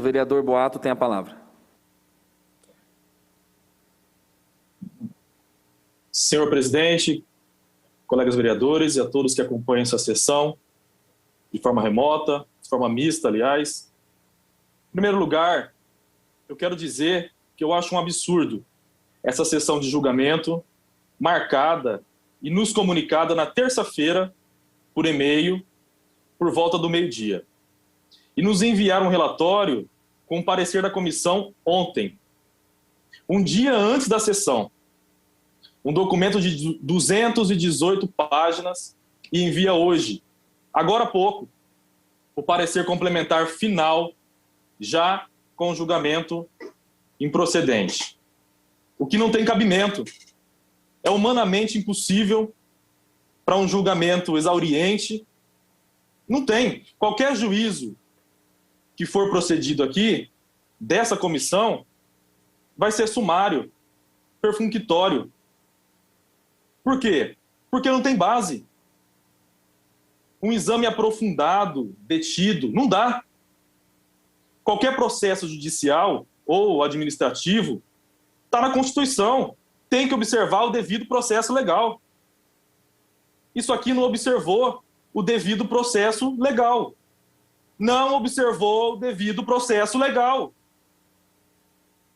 vereador Boato tem a palavra. Senhor presidente, colegas vereadores e a todos que acompanham essa sessão de forma remota, de forma mista, aliás. Em primeiro lugar, eu quero dizer que eu acho um absurdo essa sessão de julgamento marcada e nos comunicada na terça-feira por e-mail, por volta do meio-dia. E nos enviaram um relatório com o parecer da comissão ontem, um dia antes da sessão. Um documento de 218 páginas e envia hoje, agora há pouco, o parecer complementar final, já com julgamento improcedente. O que não tem cabimento. É humanamente impossível para um julgamento exauriente. Não tem. Qualquer juízo que for procedido aqui, dessa comissão, vai ser sumário, perfunctório. Por quê? Porque não tem base. Um exame aprofundado, detido, não dá. Qualquer processo judicial ou administrativo está na Constituição. Tem que observar o devido processo legal. Isso aqui não observou o devido processo legal. Não observou o devido processo legal.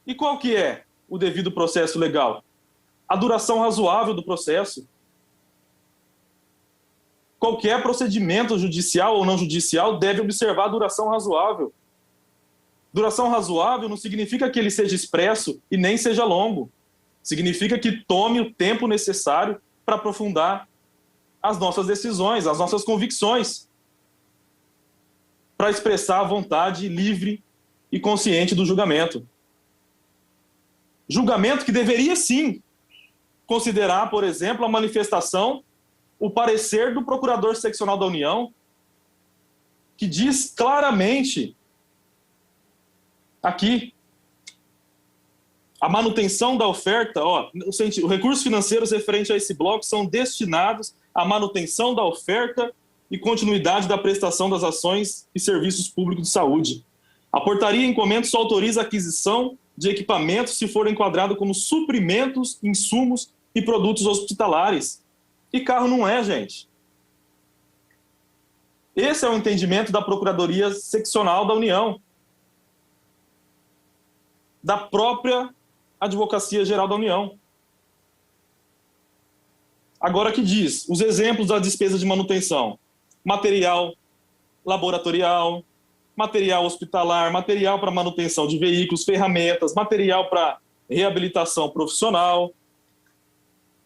E qual que é o devido processo legal? A duração razoável do processo. Qualquer procedimento judicial ou não judicial deve observar a duração razoável. Duração razoável não significa que ele seja expresso e nem seja longo. Significa que tome o tempo necessário para aprofundar as nossas decisões, as nossas convicções, para expressar a vontade livre e consciente do julgamento. Julgamento que deveria, sim, considerar, por exemplo, a manifestação, o parecer do Procurador Seccional da União, que diz claramente aqui, a manutenção da oferta, os recursos financeiros referentes a esse bloco são destinados à manutenção da oferta e continuidade da prestação das ações e serviços públicos de saúde. A portaria em comento só autoriza a aquisição de equipamentos se for enquadrado como suprimentos, insumos e produtos hospitalares. E carro não é, gente. Esse é o entendimento da Procuradoria Seccional da União, da própria Advocacia Geral da União. Agora que diz, os exemplos das despesas de manutenção: material laboratorial, material hospitalar, material para manutenção de veículos, ferramentas, material para reabilitação profissional,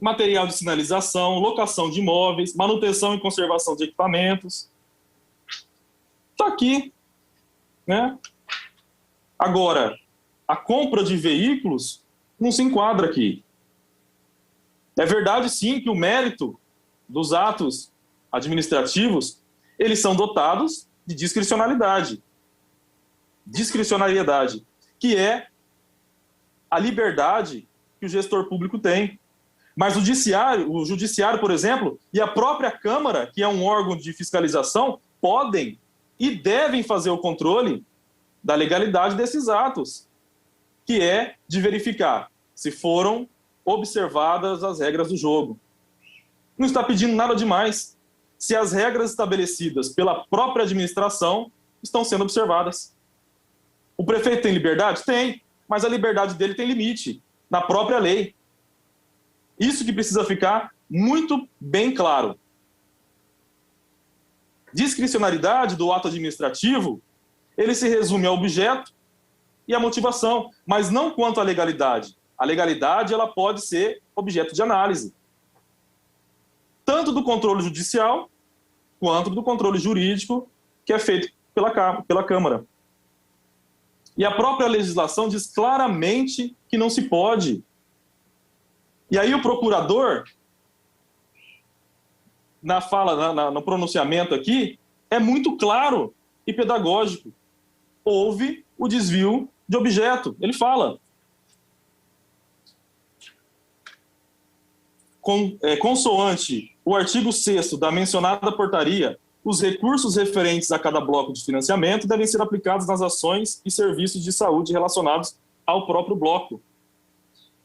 material de sinalização, locação de imóveis, manutenção e conservação de equipamentos. Está aqui, né? Agora, a compra de veículos não se enquadra aqui. É verdade, sim, que o mérito dos atos administrativos, eles são dotados de discricionalidade. Discricionariedade, que é a liberdade que o gestor público tem. Mas o judiciário, por exemplo, e a própria Câmara, que é um órgão de fiscalização, podem e devem fazer o controle da legalidade desses atos, que é de verificar se foram observadas as regras do jogo. Não está pedindo nada demais, se as regras estabelecidas pela própria administração estão sendo observadas. O prefeito tem liberdade? Tem, mas a liberdade dele tem limite, na própria lei. Isso que precisa ficar muito bem claro. Discricionariedade do ato administrativo, ele se resume ao objeto e à motivação, mas não quanto à legalidade. A legalidade, ela pode ser objeto de análise, tanto do controle judicial quanto do controle jurídico que é feito pela Câmara. E a própria legislação diz claramente que não se pode. E aí o procurador, na fala, no pronunciamento aqui, é muito claro e pedagógico. Houve o desvio de objeto. Ele fala: consoante o artigo 6º da mencionada portaria, os recursos referentes a cada bloco de financiamento devem ser aplicados nas ações e serviços de saúde relacionados ao próprio bloco.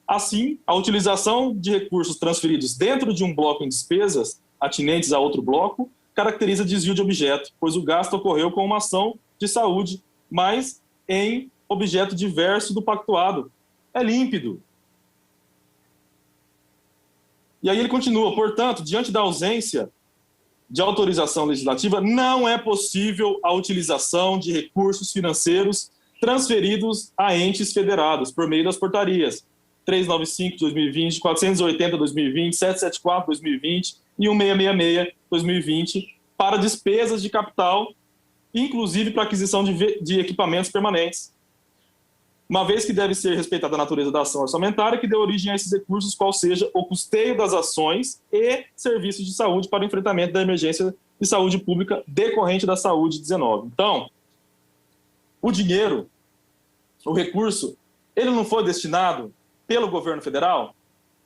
Assim, a utilização de recursos transferidos dentro de um bloco em despesas atinentes a outro bloco caracteriza desvio de objeto, pois o gasto ocorreu com uma ação de saúde, mas em objeto diverso do pactuado. É límpido. E aí ele continua, portanto, diante da ausência de autorização legislativa, não é possível a utilização de recursos financeiros transferidos a entes federados por meio das portarias 395 de 2020, 480 de 2020, 774 de 2020 e 1666 de 2020 para despesas de capital, inclusive para aquisição de equipamentos permanentes, uma vez que deve ser respeitada a natureza da ação orçamentária que dê origem a esses recursos, qual seja o custeio das ações e serviços de saúde para o enfrentamento da emergência de saúde pública decorrente da Saúde-19. Então, o dinheiro, o recurso, ele não foi destinado pelo governo federal?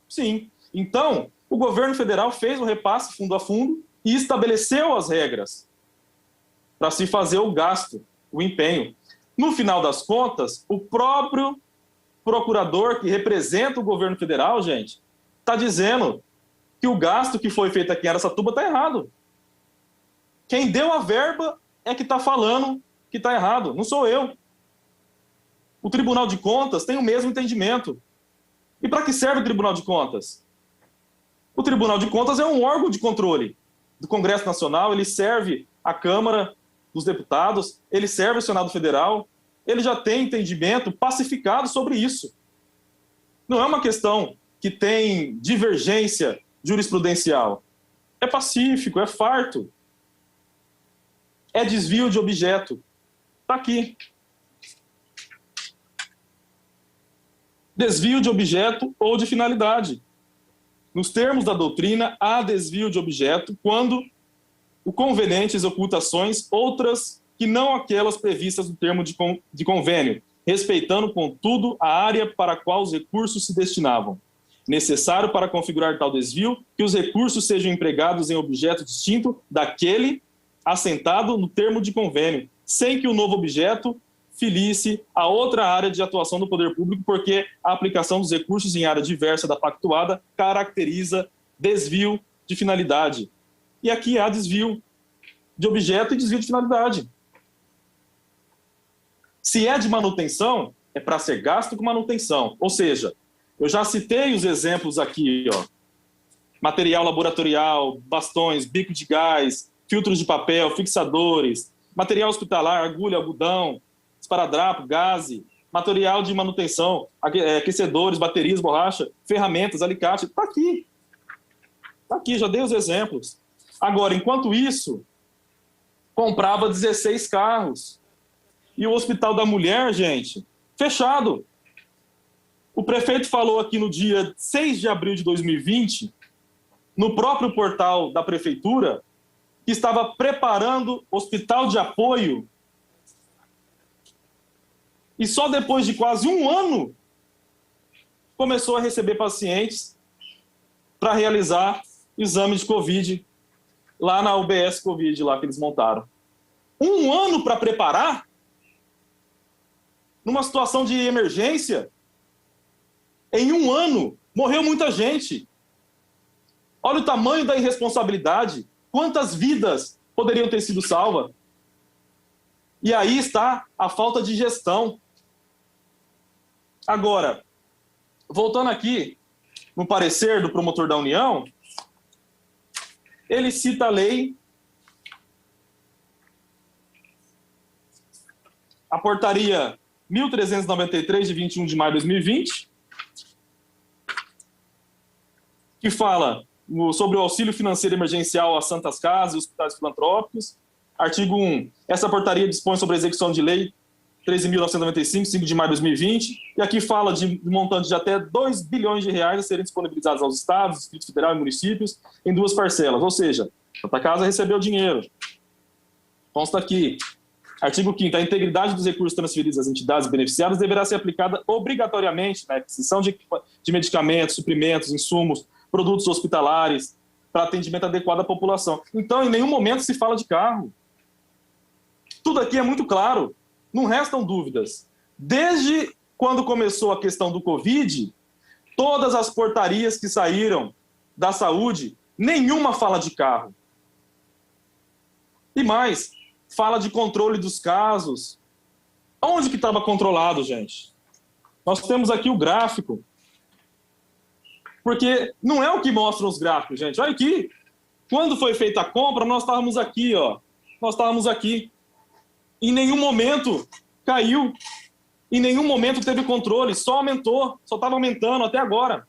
Sim. Então, o governo federal fez o repasse fundo a fundo e estabeleceu as regras para se fazer o gasto, o empenho. No final das contas, o próprio procurador que representa o governo federal, gente, está dizendo que o gasto que foi feito aqui em Araçatuba está errado. Quem deu a verba é que está falando que está errado, não sou eu. O Tribunal de Contas tem o mesmo entendimento. E para que serve o Tribunal de Contas? O Tribunal de Contas é um órgão de controle do Congresso Nacional, ele serve a Câmara dos Deputados, ele serve o Senado Federal, ele já tem entendimento pacificado sobre isso. Não é uma questão que tem divergência jurisprudencial. É pacífico, é farto. É desvio de objeto. Está aqui. Desvio de objeto ou de finalidade. Nos termos da doutrina, há desvio de objeto quando o conveniente executa ações outras que não aquelas previstas no termo de convênio, respeitando, contudo, a área para a qual os recursos se destinavam. Necessário para configurar tal desvio que os recursos sejam empregados em objeto distinto daquele assentado no termo de convênio, sem que o novo objeto filie-se a outra área de atuação do poder público, porque a aplicação dos recursos em área diversa da pactuada caracteriza desvio de finalidade. E aqui há desvio de objeto e desvio de finalidade. Se é de manutenção, é para ser gasto com manutenção. Ou seja, eu já citei os exemplos aqui, ó. Material laboratorial, bastões, bico de gás, filtros de papel, fixadores, material hospitalar, agulha, algodão, esparadrapo, gaze, material de manutenção, aquecedores, baterias, borracha, ferramentas, alicate. Está aqui. Está aqui, já dei os exemplos. Agora, enquanto isso, comprava 16 carros. E o Hospital da Mulher, gente, fechado. O prefeito falou aqui no dia 6 de abril de 2020, no próprio portal da prefeitura, que estava preparando hospital de apoio. E só depois de quase um ano começou a receber pacientes para realizar exame de Covid lá na UBS Covid, lá que eles montaram. Um ano para preparar? Numa situação de emergência? Em um ano, morreu muita gente. Olha o tamanho da irresponsabilidade. Quantas vidas poderiam ter sido salvas? E aí está a falta de gestão. Agora, voltando aqui no parecer do promotor da União, ele cita a lei, a portaria 1393, de 21 de maio de 2020, que fala sobre o auxílio financeiro emergencial às santas casas e hospitais filantrópicos. Artigo 1. Essa portaria dispõe sobre a execução de lei 13.995, 5 de maio de 2020, e aqui fala de montante de até 2 bilhões de reais a serem disponibilizados aos estados, Distrito Federal e municípios em 2 parcelas, ou seja, Santa Casa recebeu dinheiro. Consta aqui, artigo 5º, a integridade dos recursos transferidos às entidades beneficiadas deverá ser aplicada obrigatoriamente na aquisição de medicamentos, suprimentos, insumos, produtos hospitalares, para atendimento adequado à população. Então, em nenhum momento se fala de carro. Tudo aqui é muito claro, não restam dúvidas. Desde quando começou a questão do Covid, todas as portarias que saíram da saúde, nenhuma fala de carro. E mais, fala de controle dos casos. Onde que estava controlado, gente? Nós temos aqui o gráfico. Porque não é o que mostram os gráficos, gente. Olha aqui. Quando foi feita a compra, nós estávamos aqui, ó. Nós estávamos aqui. Em nenhum momento caiu. Em nenhum momento teve controle. Só aumentou. Só estava aumentando até agora.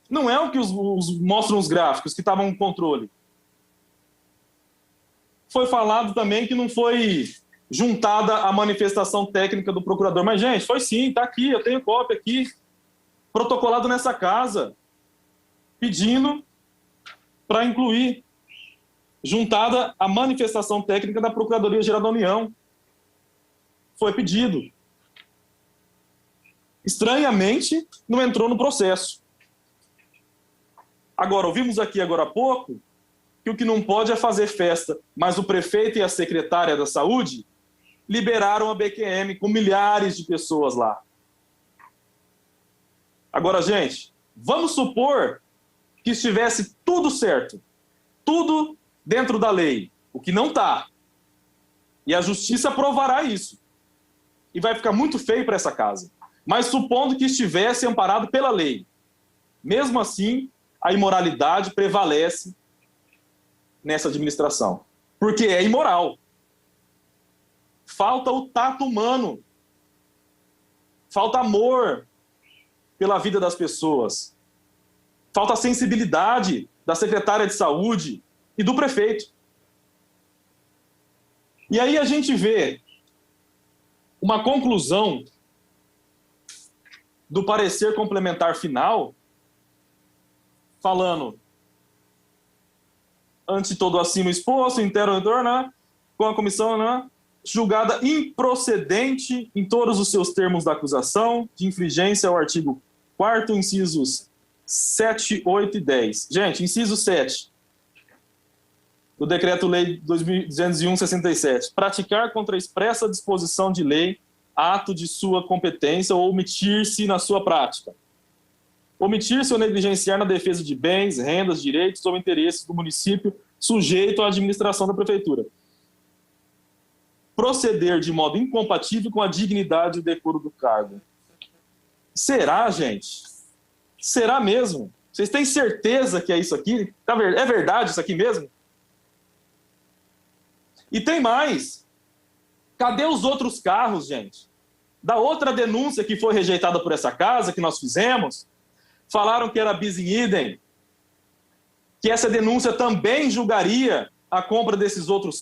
Não é o que mostram os gráficos que estavam com controle. Foi falado também que não foi juntada a manifestação técnica do procurador. Mas, gente, foi sim, está aqui, eu tenho cópia aqui, protocolado nessa casa, pedindo para incluir, juntada a manifestação técnica da Procuradoria-Geral da União. Foi pedido. Estranhamente, não entrou no processo. Agora, ouvimos aqui agora há pouco que o que não pode é fazer festa, mas o prefeito e a secretária da Saúde liberaram a BQM com milhares de pessoas lá. Agora, gente, vamos supor que estivesse tudo certo, tudo dentro da lei, o que não está. E a justiça aprovará isso. E vai ficar muito feio para essa casa. Mas supondo que estivesse amparado pela lei, mesmo assim, a imoralidade prevalece nessa administração. Porque é imoral. Falta o tato humano. Falta amor pela vida das pessoas. Falta a sensibilidade da secretária de saúde e do prefeito. E aí a gente vê uma conclusão do parecer complementar final, falando, ante todo acima exposto, interrogador, né, com a comissão, né, julgada improcedente em todos os seus termos da acusação, de infringência ao artigo 4º, incisos 7, 8 e 10. Gente, inciso 7 do Decreto-Lei 2201/67. Praticar contra a expressa disposição de lei ato de sua competência ou omitir-se na sua prática. Omitir-se ou negligenciar na defesa de bens, rendas, direitos ou interesses do município sujeito à administração da prefeitura. Proceder de modo incompatível com a dignidade e o decoro do cargo. Será, gente? Será mesmo? Vocês têm certeza que é isso aqui? É verdade isso aqui mesmo? E tem mais. Cadê os outros carros, gente? Da outra denúncia que foi rejeitada por essa casa, que nós fizemos, falaram que era bis in idem, que essa denúncia também julgaria a compra desses outros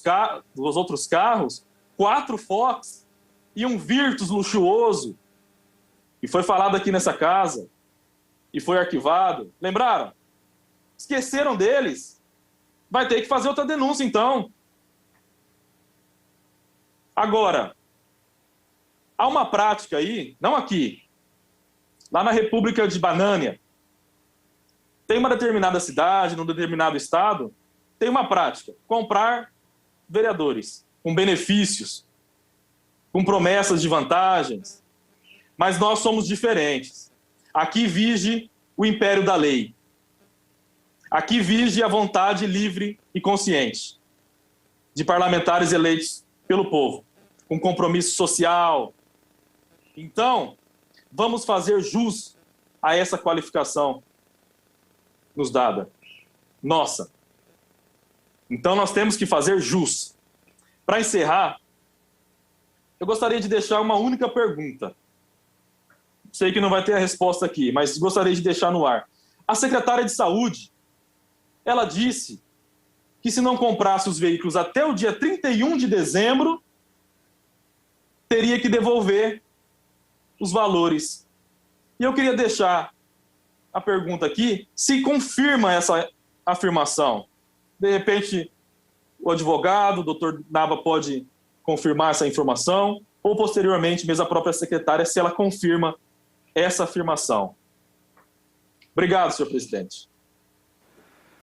carros, 4 Fox e um Virtus luxuoso, e foi falado aqui nessa casa, e foi arquivado. Lembraram? Esqueceram deles? Vai ter que fazer outra denúncia, então. Agora, há uma prática aí, não aqui, lá na República de Banânia, tem uma determinada cidade, num determinado estado, tem uma prática, comprar vereadores, com benefícios, com promessas de vantagens, mas nós somos diferentes. Aqui vige o império da lei. Aqui vige a vontade livre e consciente de parlamentares eleitos pelo povo, com compromisso social. Então, vamos fazer jus a essa qualificação nos dada. Nossa. Então, nós temos que fazer jus. Para encerrar, eu gostaria de deixar uma única pergunta. Sei que não vai ter a resposta aqui, mas gostaria de deixar no ar. A secretária de Saúde, ela disse que se não comprasse os veículos até o dia 31 de dezembro, teria que devolver os valores. E eu queria deixar a pergunta aqui, se confirma essa afirmação. De repente, o advogado, o doutor Nava, pode confirmar essa informação, ou posteriormente, mesmo a própria secretária, se ela confirma essa afirmação. Obrigado, senhor presidente.